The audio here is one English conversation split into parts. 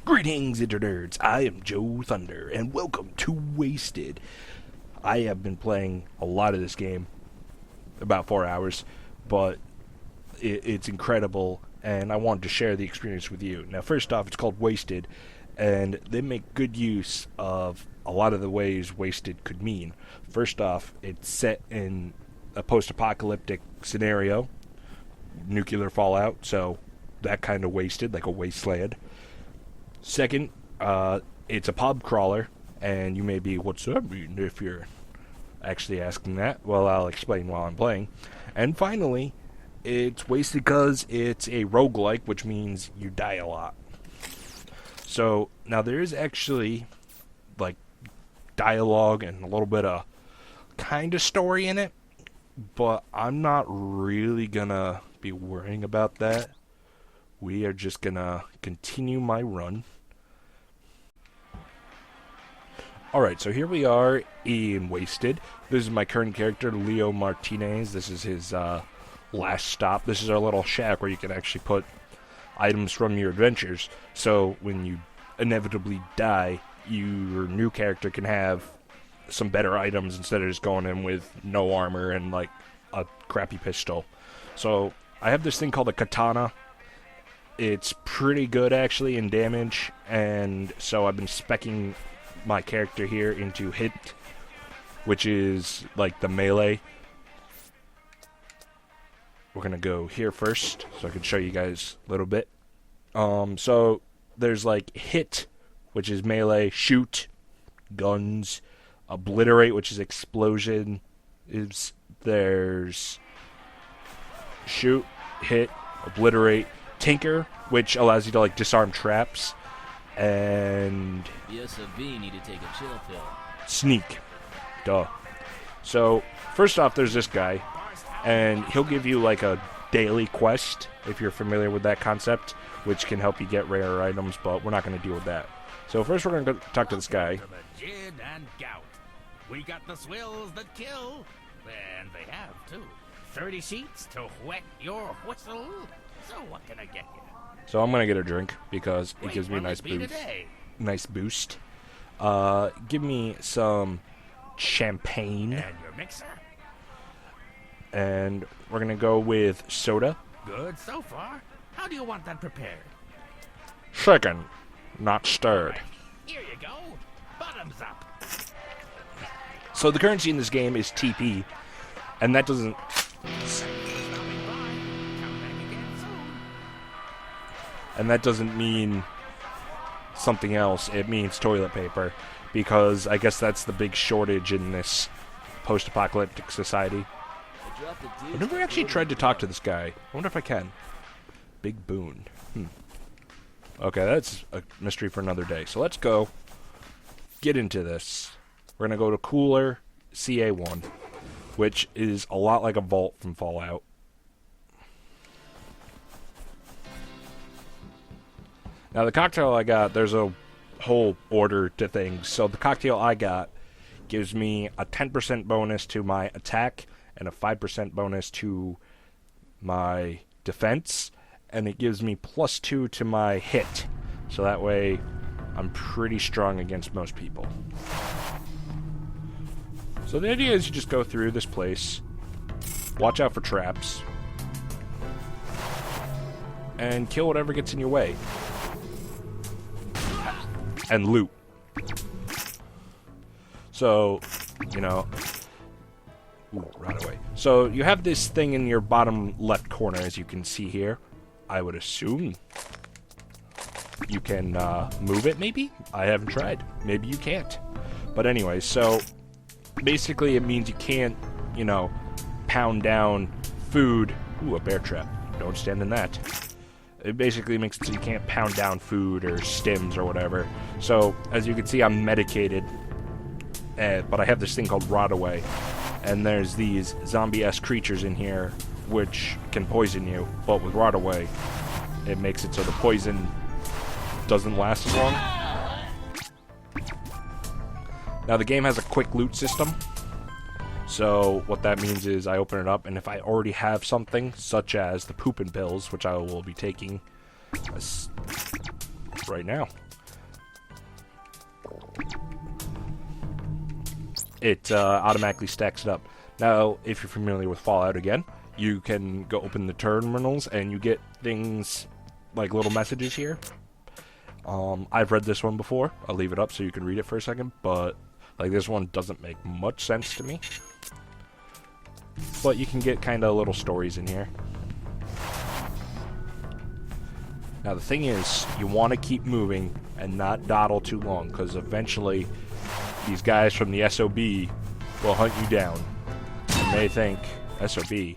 Greetings, internerds. I am Joe Thunder, and welcome to Wasted. I have been playing a lot of this game, about 4 hours, but it's incredible, and I wanted to share the experience with you. Now, first off, it's called Wasted, and they make good use of a lot of the ways wasted could mean. First off, it's set in a post-apocalyptic scenario, nuclear fallout, so that kind of wasted, like a wasteland. Second, it's a pub crawler, and you may be, what's that mean, if you're actually asking that? Well, I'll explain while I'm playing. And finally, it's wasted because it's a roguelike, which means you die a lot. So, now there is actually, like, dialogue and a little bit of kind of story in it, but I'm not really gonna be worrying about that. We are just gonna continue my run. Alright, so here we are in Wasted. This is my current character, Leo Martinez. This is his last stop. This is our little shack where you can actually put items from your adventures. So when you inevitably die, your new character can have some better items instead of just going in with no armor and like a crappy pistol. So I have this thing called a katana. It's pretty good actually in damage, and so I've been speccing my character here into hit, which is like the melee. We're gonna go here first so I can show you guys a little bit. So there's like hit, which is melee, shoot, guns, obliterate, which is explosion, there's shoot, hit, obliterate, tinker, which allows you to like disarm traps, and need to take a chill pill. sneak. Duh. So first off, there's this guy, and he'll give you like a daily quest if you're familiar with that concept, which can help you get rare items, but we're not going to deal with that. So first we're going to go talk to this guy. To the gin and gout. We got the swills that kill, and they have too. 30 sheets to wet your whistle. So what can I get you? So I'm going to get a drink because it gives me a what'll nice it be boost. today? Nice boost. Give me some champagne, And your mixer? and we're going to go with soda. Good so far. How do you want that prepared? Shaken, not stirred. Here you go. Bottoms up. So the currency in this game is TP, and that doesn't... Stopping by. Come back again soon. And that doesn't mean something else. It means toilet paper, because I guess that's the big shortage in this post-apocalyptic society. I've never actually tried to talk to this guy. I wonder if I can. Big boon. Okay, that's a mystery for another day. So let's go get into this. We're going to go to Cooler CA1, which is a lot like a vault from Fallout. Now, the cocktail I got, there's a whole order to things. So the cocktail I got gives me a 10% bonus to my attack and a 5% bonus to my defense, and it gives me +2 to my hit. So that way, I'm pretty strong against most people. So the idea is you just go through this place, watch out for traps, and kill whatever gets in your way. And loot. So, you know... Ooh, right away. So, you have this thing in your bottom left corner, as you can see here. I would assume you can move it, maybe? I haven't tried. Maybe you can't. But anyway, so... basically, it means you can't, you know, pound down food. Ooh, a bear trap. Don't stand in that. It basically makes it so you can't pound down food or stims or whatever. So, as you can see, I'm medicated. But I have this thing called Rot Away. And there's these zombie-esque creatures in here which can poison you. But with Rot Away, it makes it so the poison doesn't last as long. Now, the game has a quick loot system. So what that means is I open it up, and if I already have something, such as the poopin' pills, which I will be taking right now, it automatically stacks it up. Now, if you're familiar with Fallout again, you can go open the terminals and you get things like little messages here. I've read this one before. I'll leave it up so you can read it for a second, but like this one doesn't make much sense to me. But you can get kind of little stories in here. Now the thing is, you want to keep moving and not dawdle too long, because eventually these guys from the SOB will hunt you down. And they think SOB,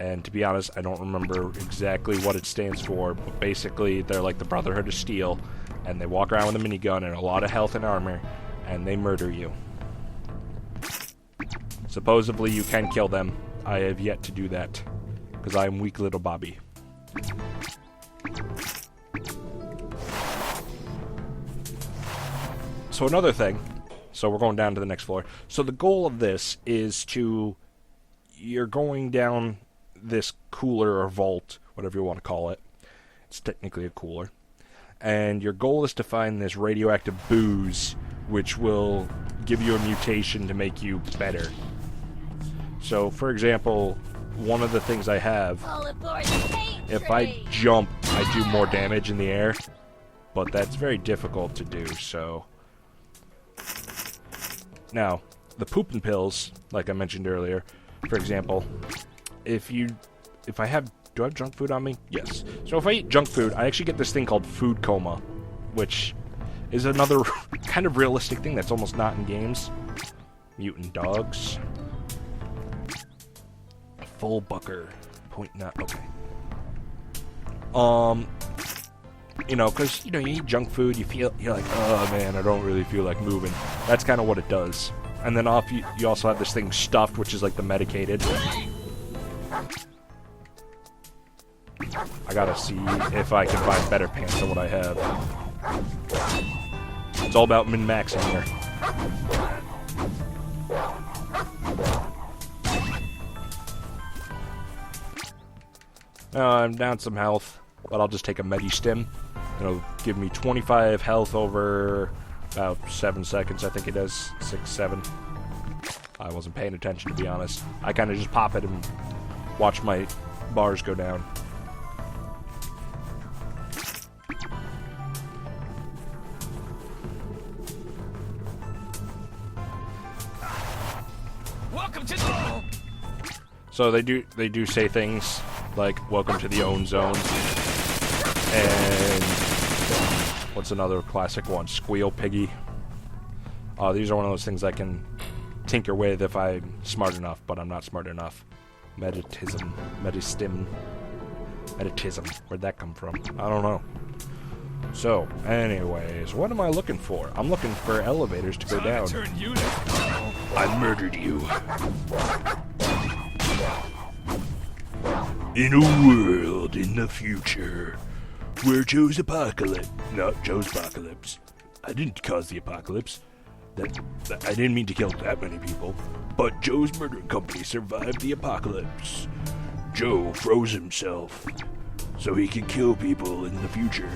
and to be honest, I don't remember exactly what it stands for, but basically they're like the Brotherhood of Steel, and they walk around with a minigun and a lot of health and armor, and they murder you. Supposedly you can kill them. I have yet to do that, because I am weak little Bobby. So another thing, so we're going down to the next floor. So the goal of this is you're going down this cooler or vault, whatever you want to call it. It's technically a cooler. And your goal is to find this radioactive booze, which will give you a mutation to make you better. So, for example, one of the things I have, if I jump, I do more damage in the air. But that's very difficult to do, so... Now, the pooping pills, like I mentioned earlier, for example, if I have, do I have junk food on me? Yes. So if I eat junk food, I actually get this thing called food coma, which is another kind of realistic thing that's almost not in games. Mutant dogs. Full bucker. Point not, okay. You know, because, you eat junk food, you're like, oh man, I don't really feel like moving. That's kind of what it does. And then you also have this thing stuffed, which is like the medicated. I gotta see if I can find better pants than what I have. It's all about min-maxing here. I'm down some health, but I'll just take a Medi-Stim. It'll give me 25 health over about 7 seconds, I think it does. 6, 7. I wasn't paying attention, to be honest. I kind of just pop it and watch my bars go down. Welcome to the... So they do say things like "Welcome to the Own Zone," and what's another classic one? Squeal Piggy. These are one of those things I can tinker with if I'm smart enough, but I'm not smart enough. Meditism. Where'd that come from? I don't know. So, anyways, what am I looking for? I'm looking for elevators to go down. I murdered you. In a world in the future where Joe's apocalypse, not Joe's apocalypse. I didn't cause the apocalypse. I didn't mean to kill that many people. But Joe's murder company survived the apocalypse. Joe froze himself so he can kill people in the future.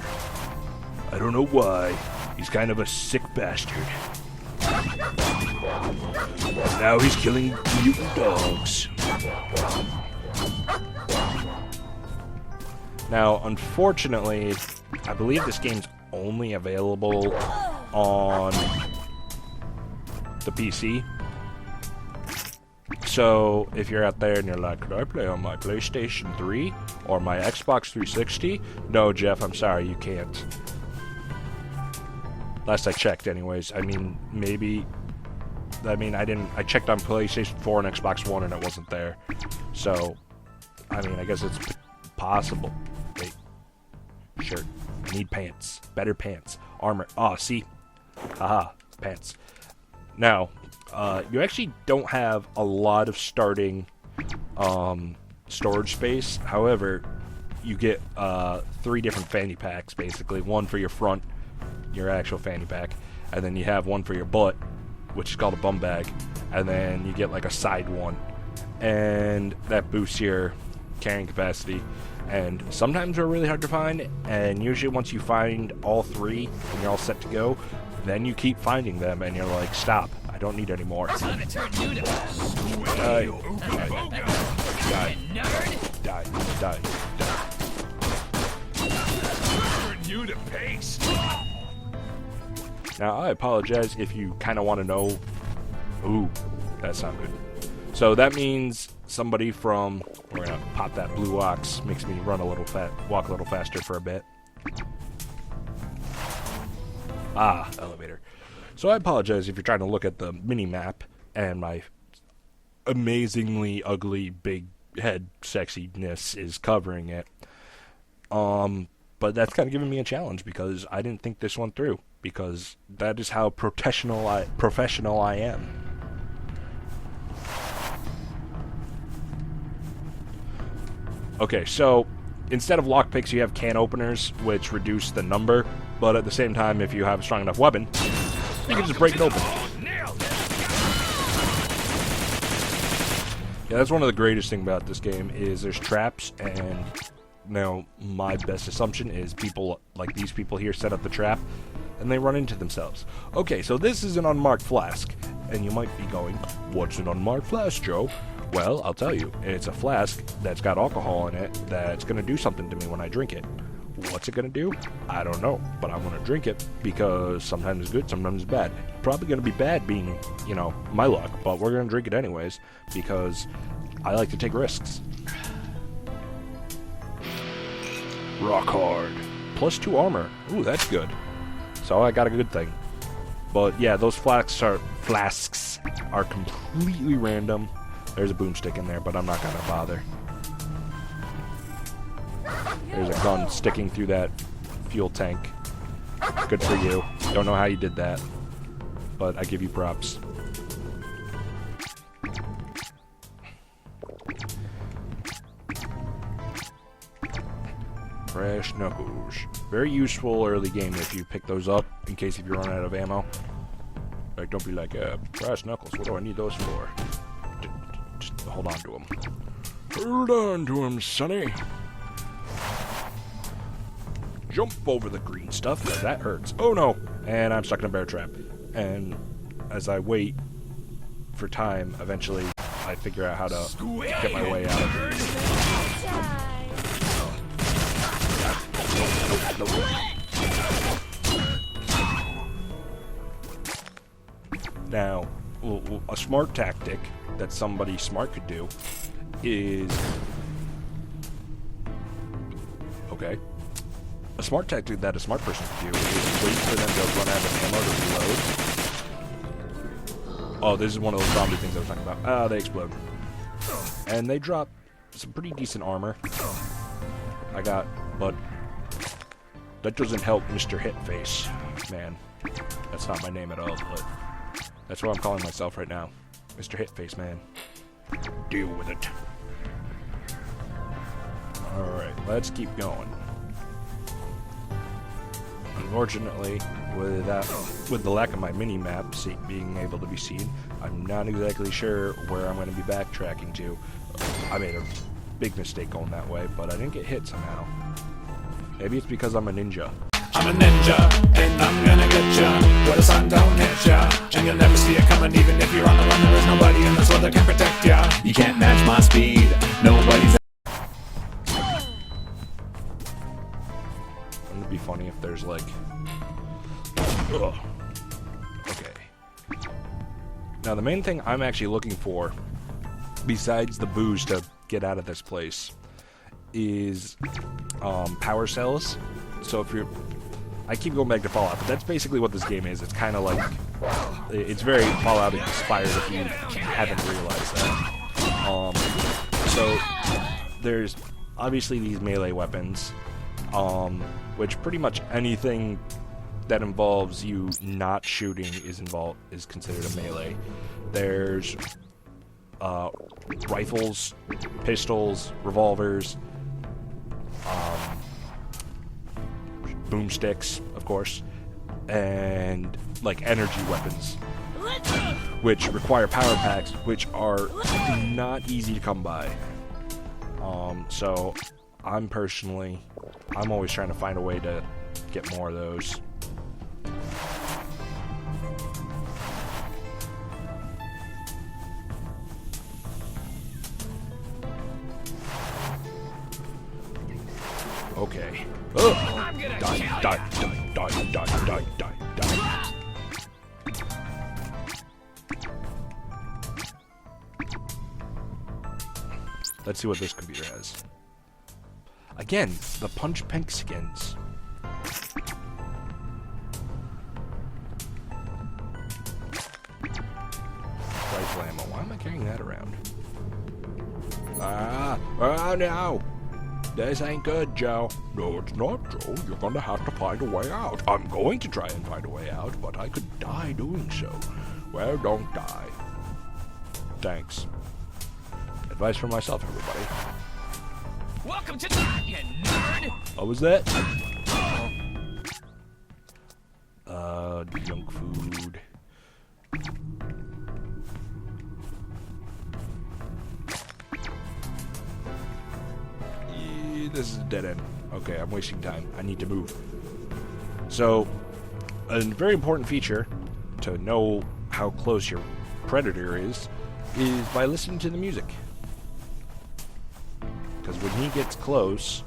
I don't know why. He's kind of a sick bastard. Now he's killing mutant dogs. Now, unfortunately, I believe this game's only available on the PC. So, if you're out there and you're like, could I play on my PlayStation 3 or my Xbox 360? No, Jeff, I'm sorry, you can't. Last I checked, anyways. I mean, maybe... I checked on PlayStation 4 and Xbox One and it wasn't there. So, I mean, I guess it's possible. Wait. Shirt. I need pants. Better pants. Armor. Ah, see? Haha. Pants. Now, you actually don't have a lot of starting storage space. However, you get 3 different fanny packs, basically. One for your front, your actual fanny pack. And then you have one for your butt, which is called a bum bag. And then you get like a side one. And that boosts your carrying capacity. And sometimes they're really hard to find. And usually once you find all 3 and you're all set to go, then you keep finding them and you're like, stop. I don't need any more. Time to turn you to Die. nerd. Die. Die. Turn you to paste. Now, I apologize if you kind of want to know... Ooh, that's not good. So that means somebody from... We're going to pop that blue ox. Makes me run a little walk a little faster for a bit. Ah, elevator. So I apologize if you're trying to look at the mini-map and my amazingly ugly big head sexiness is covering it. But that's kind of giving me a challenge because I didn't think this one through. Because that is how professional I am. Okay, so instead of lockpicks, you have can openers, which reduce the number. But at the same time, if you have a strong enough weapon, you can just break it open. Yeah, that's one of the greatest things about this game is there's traps, and now my best assumption is people like these people here set up the trap, and they run into themselves. Okay, so this is an unmarked flask, and you might be going, what's an unmarked flask, Joe? Well, I'll tell you, it's a flask that's got alcohol in it that's going to do something to me when I drink it. What's it going to do? I don't know, but I want to drink it because sometimes it's good, sometimes it's bad. Probably going to be bad being, you know, my luck, but we're going to drink it anyways because I like to take risks. Rock hard. +2 armor. Ooh, that's good. So I got a good thing. But yeah, those flasks are completely random. There's a boomstick in there, but I'm not going to bother. There's a gun sticking through that fuel tank. Good for you. Don't know how you did that, but I give you props. Fresh knuckles. Very useful early game if you pick those up, in case if you run out of ammo. Like, don't be like, brass knuckles, what do I need those for? Just hold on to them. Hold on to them, sonny. Jump over the green stuff, because that hurts. Oh no! And I'm stuck in a bear trap. And as I wait for time, eventually I figure out how to get my way out of it. Now, a smart tactic that somebody smart could do is... Okay. A smart tactic that a smart person could do is wait for them to run out of ammo to reload. Oh, this is one of those zombie things I was talking about. Ah, they explode. And they drop some pretty decent armor. But that doesn't help Mr. Hitface, man. That's not my name at all, but that's what I'm calling myself right now. Mr. Hitface, man. Deal with it. Alright, let's keep going. Unfortunately, with the lack of my mini-map being able to be seen, I'm not exactly sure where I'm going to be backtracking to. I made a big mistake going that way, but I didn't get hit somehow. Maybe it's because I'm a ninja. I'm a ninja, and I'm gonna get ya where the sun don't hit ya, and you'll never see it coming. Even if you're on the run, there is nobody in this world that can protect ya. You can't match my speed, nobody's... Wouldn't it be funny if there's like... Ugh. Okay. Now the main thing I'm actually looking for, besides the booze to get out of this place, is power cells. So if you're... I keep going back to Fallout, but that's basically what this game is. It's kind of like... It's very Fallout inspired if you haven't realized that. So there's obviously these melee weapons, which pretty much anything that involves you not shooting is considered a melee. There's rifles, pistols, revolvers, boomsticks, of course, and like energy weapons, which require power packs, which are not easy to come by. So I'm always trying to find a way to get more of those. I'm gonna Die, kill die, ya. die, die, die, die, die, die. Let's see what this computer has. Again, the punch pink skins. Rifle ammo. Why am I carrying that around? Oh no! This ain't good, Joe. No, it's not, Joe. You're gonna have to find a way out. I'm going to try and find a way out, but I could die doing so. Well, don't die. Thanks. Advice from myself, everybody. Welcome to the you nerd. What was that? Junk food. This is a dead end. Okay, I'm wasting time. I need to move. So, a very important feature to know how close your predator is by listening to the music. Because when he gets close,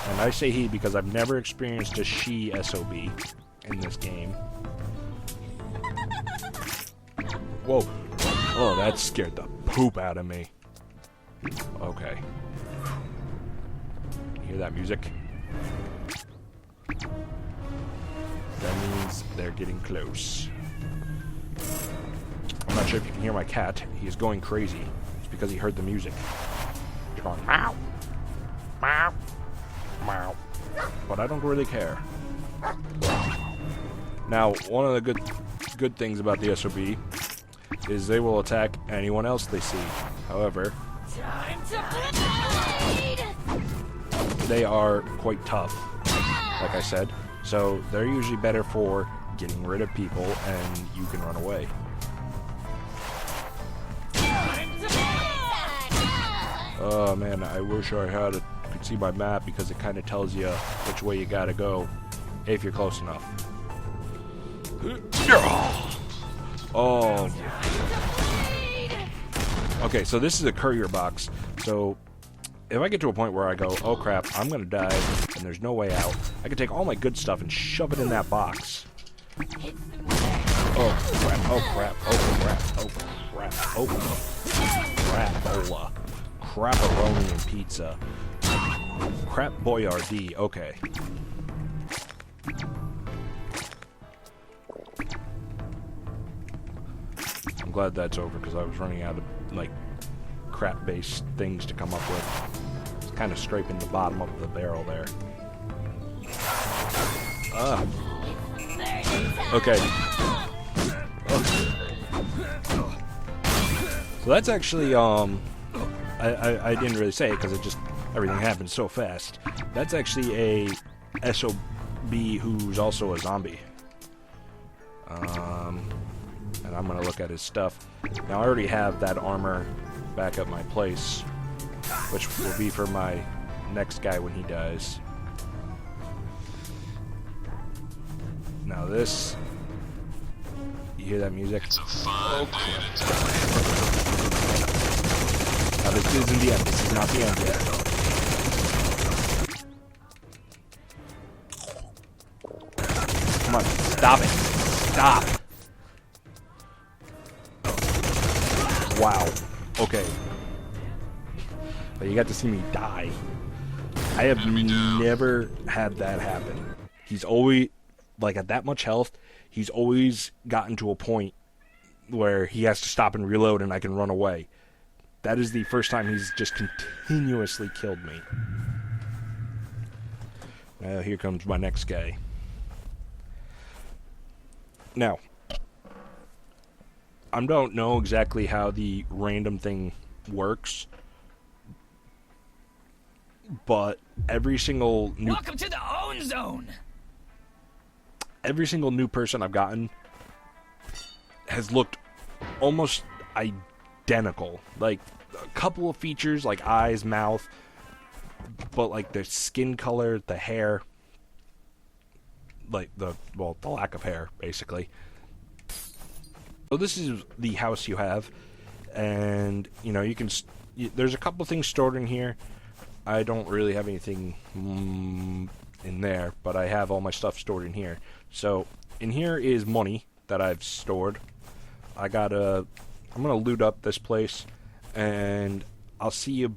and I say he because I've never experienced a she SOB in this game. Whoa. Oh, that scared the poop out of me. Okay. Hear that music? That means they're getting close. I'm not sure if you can hear my cat. He is going crazy. It's because he heard the music. He's going meow, meow, meow. But I don't really care. Now, one of the good things about the SOB is they will attack anyone else they see. However, Time to bleed! they are quite tough, like I said. So they're usually better for getting rid of people, and you can run away. Oh man, I wish I could see my map because it kind of tells you which way you gotta go if you're close enough. Oh. Okay, so this is a courier box. So if I get to a point where I go, oh crap, I'm gonna die, and there's no way out, I can take all my good stuff and shove it in that box. Oh crap, oh crap, oh crap, oh crap, oh crapola. Crapperoni and pizza. Crap Boyardee, okay. I'm glad that's over because I was running out of, like, crap-based things to come up with. It's kind of scraping the bottom of the barrel there. Okay. So that's actually, I didn't really say it because it just, everything happened so fast. That's actually a SOB who's also a zombie. And I'm gonna look at his stuff. Now I already have that armor back at my place, which will be for my next guy when he dies. Now this, you hear that music? Oh crap. Now this isn't the end, this is not the end yet. Come on, stop it. Stop. Wow. Okay. But you got to see me die. I have never had that happen. He's always, like, at that much health, he's always gotten to a point where he has to stop and reload and I can run away. That is the first time he's just continuously killed me. Now here comes my next guy. Now, I don't know exactly how the random thing works, but every single new Welcome to the own zone. every single new person I've gotten has looked almost identical. Like a couple of features like eyes, mouth, but like their skin color, the hair, like the lack of hair, basically. So this is the house you have, and you know you can. There's a couple things stored in here. I don't really have anything in there, but I have all my stuff stored in here. So, in here is money that I've stored. I'm gonna loot up this place, and I'll see you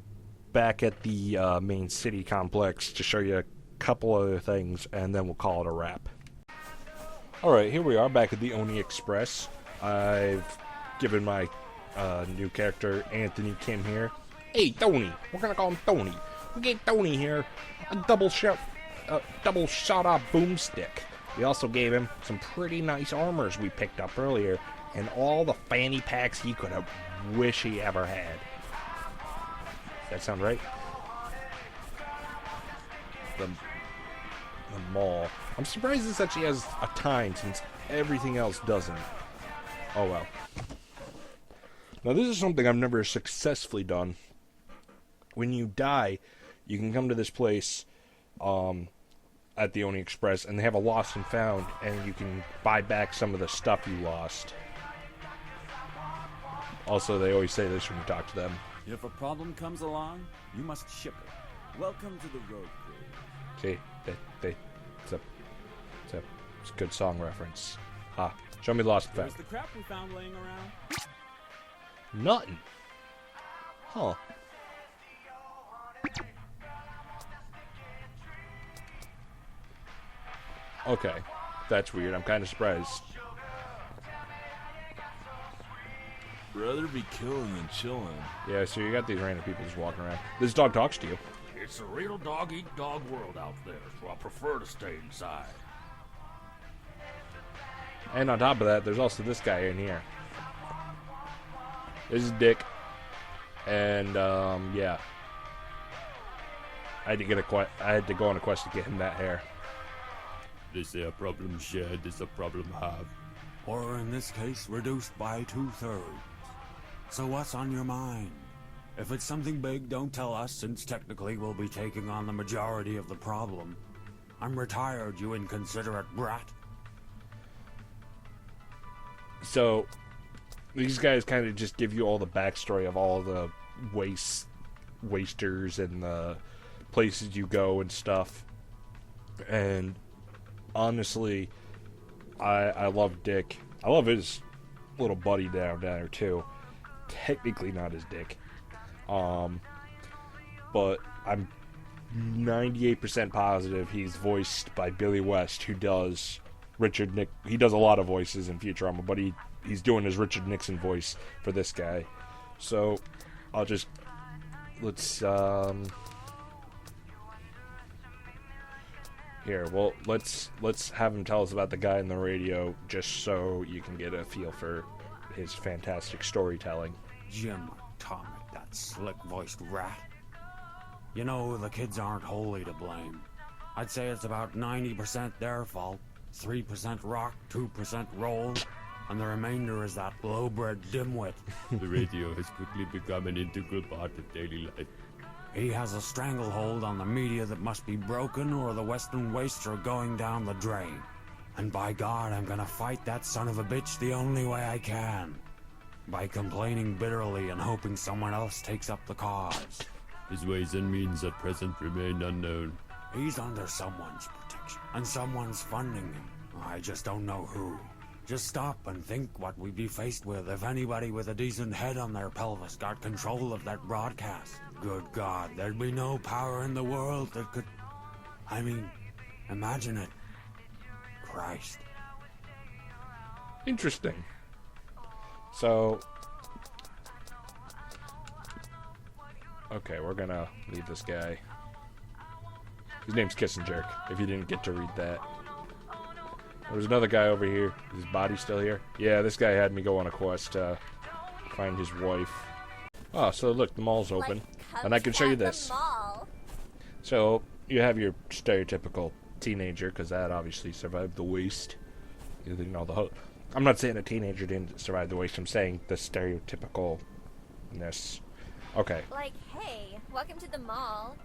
back at the main city complex to show you a couple other things, and then we'll call it a wrap. Alright, here we are back at the Oni Express. I've given my new character, Anthony Kim here. Hey, Tony! We're gonna call him Tony. We gave Tony here a double shot off boomstick. We also gave him some pretty nice armors we picked up earlier, and all the fanny packs he could have wished he ever had. Does that sound right? The mall. I'm surprised this actually has a time, since everything else doesn't. Oh well. Now this is something I've never successfully done. When you die, you can come to this place at the Oni Express, and they have a lost and found, and you can buy back some of the stuff you lost. Also, they always say this when you talk to them. If a problem comes along, you must ship it. Welcome to the road crew. See, it's a good song reference. Show me the lost and found. Where's the crap we found laying around? Nothing. Huh. Okay, that's weird. I'm kind of surprised. Rather be killing than chilling. Yeah, so you got these random people just walking around. This dog talks to you. It's a real dog-eat-dog world out there, so I prefer to stay inside. And on top of that, there's also this guy in here. This is Dick. And, yeah. I had to go on a quest to get him that hair. They say a problem shared is a problem halved. Or in this case, reduced by 2/3. So what's on your mind? If it's something big, don't tell us, since technically we'll be taking on the majority of the problem. I'm retired, you inconsiderate brat. So, these guys kind of just give you all the backstory of all the wasters and the places you go and stuff. And honestly, I love Dick. I love his little buddy down there too. Technically not his Dick. But I'm 98% positive he's voiced by Billy West, who does Richard Nick. He does a lot of voices in Futurama, but he's doing his Richard Nixon voice for this guy. So let's have him tell us about the guy in the radio, just so you can get a feel for his fantastic storytelling. Jim Atomic, that slick-voiced rat. You know, the kids aren't wholly to blame. I'd say it's about 90% their fault. 3% rock, 2% roll, and the remainder is that low-bred dimwit. The radio has quickly become an integral part of daily life. He has a stranglehold on the media that must be broken, or the Western wastes are going down the drain. And by God, I'm gonna fight that son of a bitch the only way I can. By complaining bitterly and hoping someone else takes up the cause. His ways and means at present remain unknown. He's under someone's protection, and someone's funding him. I just don't know who. Just stop and think what we'd be faced with if anybody with a decent head on their pelvis got control of that broadcast. Good God, there'd be no power in the world that could... I mean, imagine it. Christ. Interesting. So... okay, we're gonna leave this guy. His name's Kiss and Jerk, if you didn't get to read that. There's another guy over here. Is his body still here? Yeah, this guy had me go on a quest to find his wife. Oh, so look, the mall's open. And I can show you this. So, you have your stereotypical teenager, because that obviously survived the waste. You know, I'm not saying a teenager didn't survive the waste, I'm saying the stereotypicalness. Okay. Like, hey, welcome to the mall.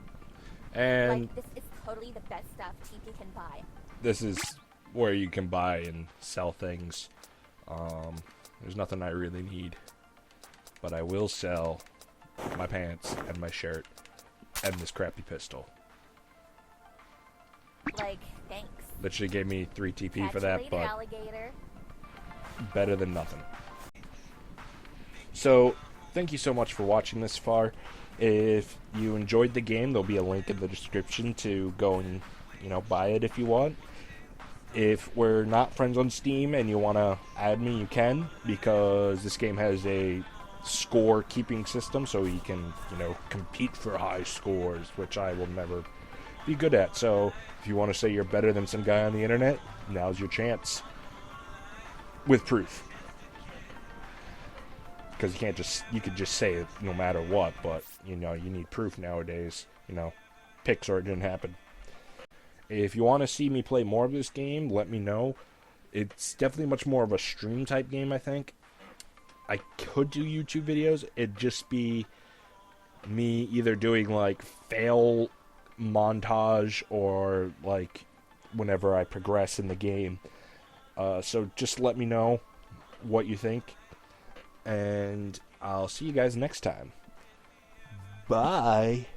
And like, this is totally the best stuff TP can buy. This is where you can buy and sell things. There's nothing I really need, but I will sell my pants and my shirt. and this crappy pistol. Like, thanks. That should gave me 3 TP Catch for you that, later, but alligator. better than nothing. So, thank you so much for watching this far. If you enjoyed the game, there'll be a link in the description to go and, buy it if you want. If we're not friends on Steam and you want to add me, you can, because this game has a score keeping system, so you can, compete for high scores, which I will never be good at. So, if you want to say you're better than some guy on the internet, now's your chance. With proof. Because you could just say it no matter what, but, you need proof nowadays. Picks or it didn't happen. If you want to see me play more of this game, let me know. It's definitely much more of a stream type game, I think. I could do YouTube videos. It'd just be me either doing, like, fail montage or, like, whenever I progress in the game. So just let me know what you think. And I'll see you guys next time. Bye.